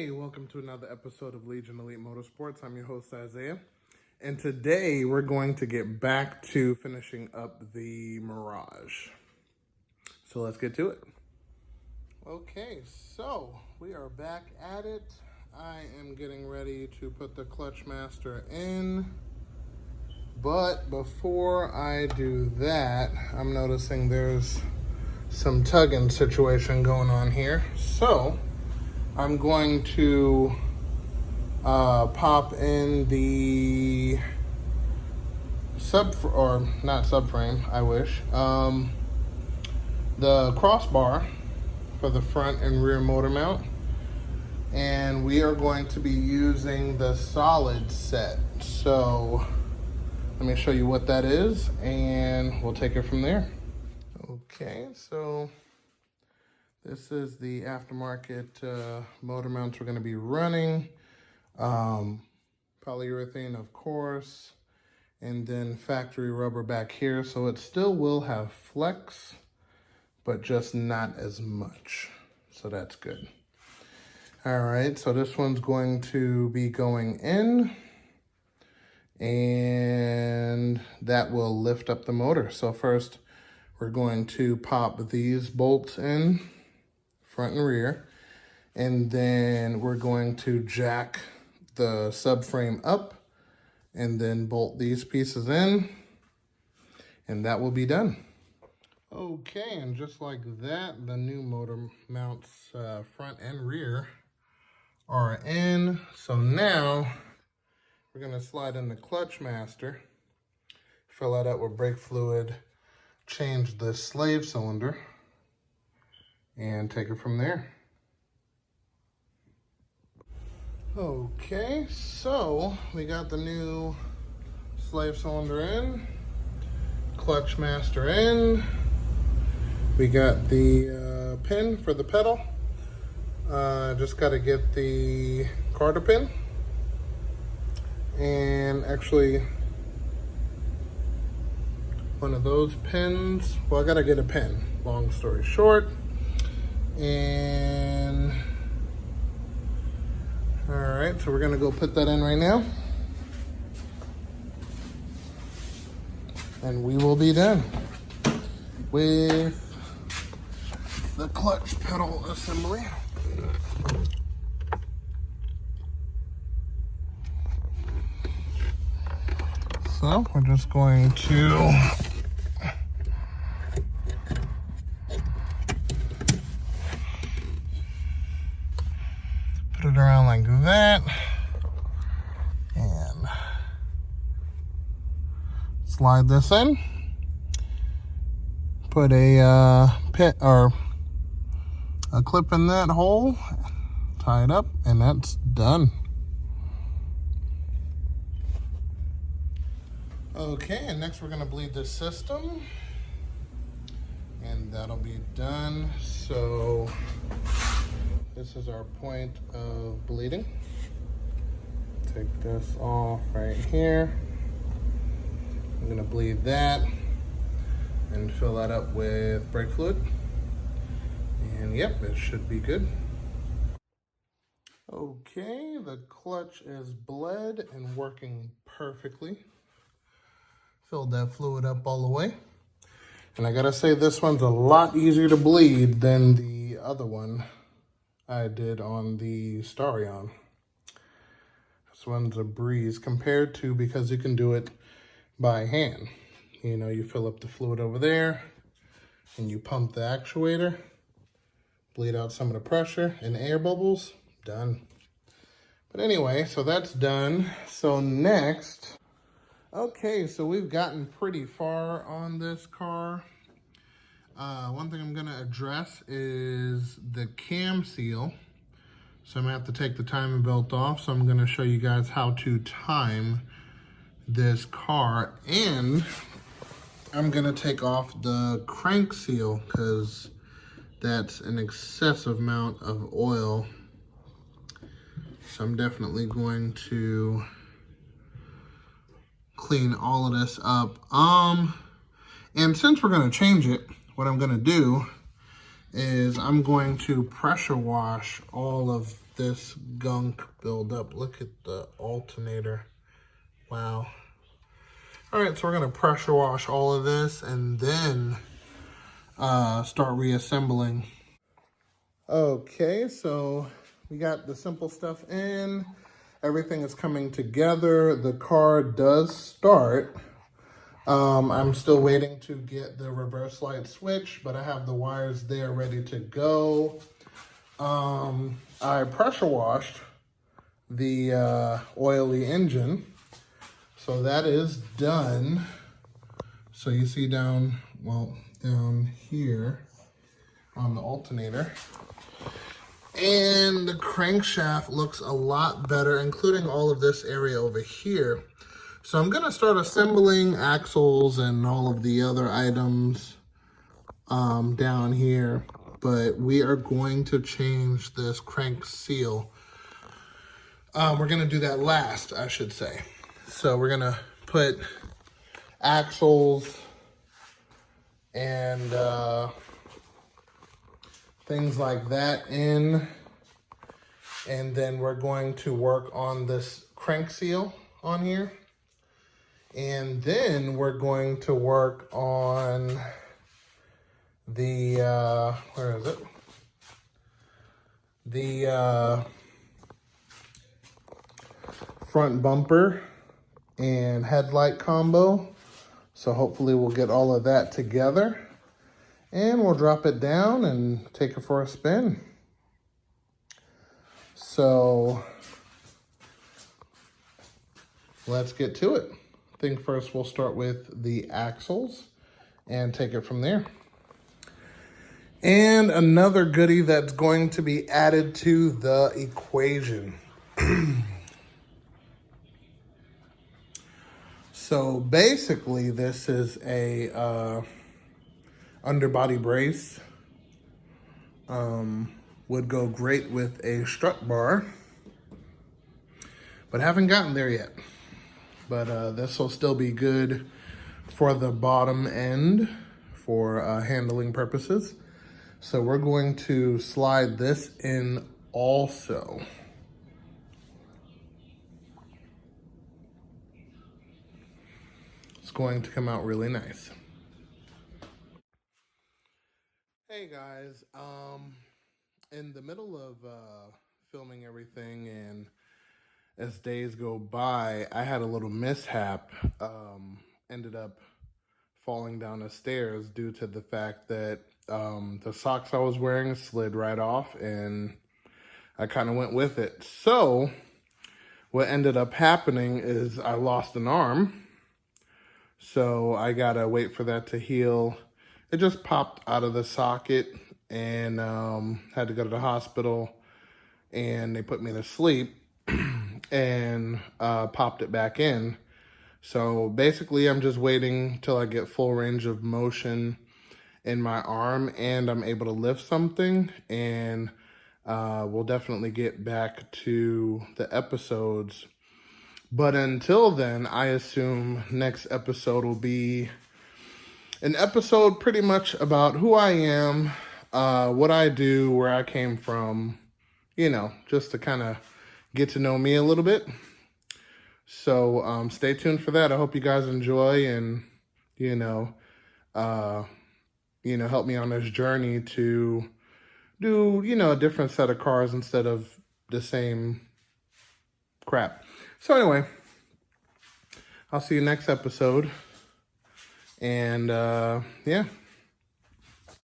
Hey, welcome to another episode of Legion Elite Motorsports. I'm your host, Isaiah. And today we're going to get back to finishing up the Mirage. So let's get to it. Okay, so we are back at it. I am getting ready to put the clutch master in. But before I do that, I'm noticing there's some tugging situation going on here. So I'm going to pop in the not subframe, I wish, the crossbar for the front and rear motor mount. And we are going to be using the solid set. So let me show you what that is and we'll take it from there. Okay, so this is the aftermarket motor mounts we're going to be running. Polyurethane, of course, and then factory rubber back here. So it still will have flex, but just not as much. So that's good. All right, so this one's going to be going in, and that will lift up the motor. So first, we're going to pop these bolts in, front and rear, and then we're going to jack the subframe up and then bolt these pieces in, and that will be done. Okay, and just like that, the new motor mounts front and rear are in. So now we're gonna slide in the clutch master, fill that up with brake fluid, change the slave cylinder, and take it from there. Okay, so we got the new slave cylinder in, clutch master in, we got the pin for the pedal. Just got to get the carter pin, and actually one of those pins, well, I got to get a pin, long story short. And all right, so we're gonna go put that in right now, and we will be done with the clutch pedal assembly. So we're just going to put it around like that and slide this in, put a pin or a clip in that hole, tie it up, and that's done. Okay, and next we're gonna bleed this system, and that'll be done. So this is our point of bleeding. Take this off right here. I'm gonna bleed that and fill that up with brake fluid. And yep, it should be good. Okay, the clutch is bled and working perfectly. Filled that fluid up all the way. And I gotta say, this one's a lot easier to bleed than the other one I did on the Starion. This one's a breeze compared to, because you can do it by hand. You know, you fill up the fluid over there and you pump the actuator, bleed out some of the pressure and air bubbles, done. But anyway, so that's done. So next, okay, so we've gotten pretty far on this car. One thing I'm gonna address is the cam seal. So I'm gonna have to take the timing belt off. So I'm gonna show you guys how to time this car. And I'm gonna take off the crank seal because that's an excessive amount of oil. So I'm definitely going to clean all of this up. And since we're gonna change it, what I'm gonna do is I'm going to pressure wash all of this gunk build up. Look at the alternator. Wow. All right, so we're gonna pressure wash all of this and then start reassembling. Okay, so we got the simple stuff in. Everything is coming together. The car does start. I'm still waiting to get the reverse light switch, but I have the wires there ready to go. I pressure washed the oily engine, so that is done. So you see down here on the alternator. And the crankshaft looks a lot better, including all of this area over here. So I'm gonna start assembling axles and all of the other items down here, but we are going to change this crank seal. We're gonna do that last, I should say. So we're gonna put axles and things like that in, and then we're going to work on this crank seal on here, and then we're going to work on the where is it, the front bumper and headlight combo. So hopefully we'll get all of that together. And we'll drop it down and take it for a spin. So let's get to it. I think first we'll start with the axles and take it from there. And another goodie that's going to be added to the equation. So basically this is a underbody brace. Would go great with a strut bar, but haven't gotten there yet. But this will still be good for the bottom end for handling purposes. So we're going to slide this in also. It's going to come out really nice. Hey guys, in the middle of filming everything and as days go by, I had a little mishap. Ended up falling down the stairs due to the fact that the socks I was wearing slid right off and I kind of went with it. So what ended up happening is I lost an arm. So I gotta wait for that to heal. It just popped out of the socket and had to go to the hospital, and they put me to sleep and popped it back in. So basically I'm just waiting till I get full range of motion in my arm and I'm able to lift something, and we'll definitely get back to the episodes. But until then, I assume next episode will be an episode pretty much about who I am, what I do, where I came from, you know, just to kind of get to know me a little bit. So stay tuned for that. I hope you guys enjoy and, help me on this journey to do, a different set of cars instead of the same crap. So anyway, I'll see you next episode. And yeah.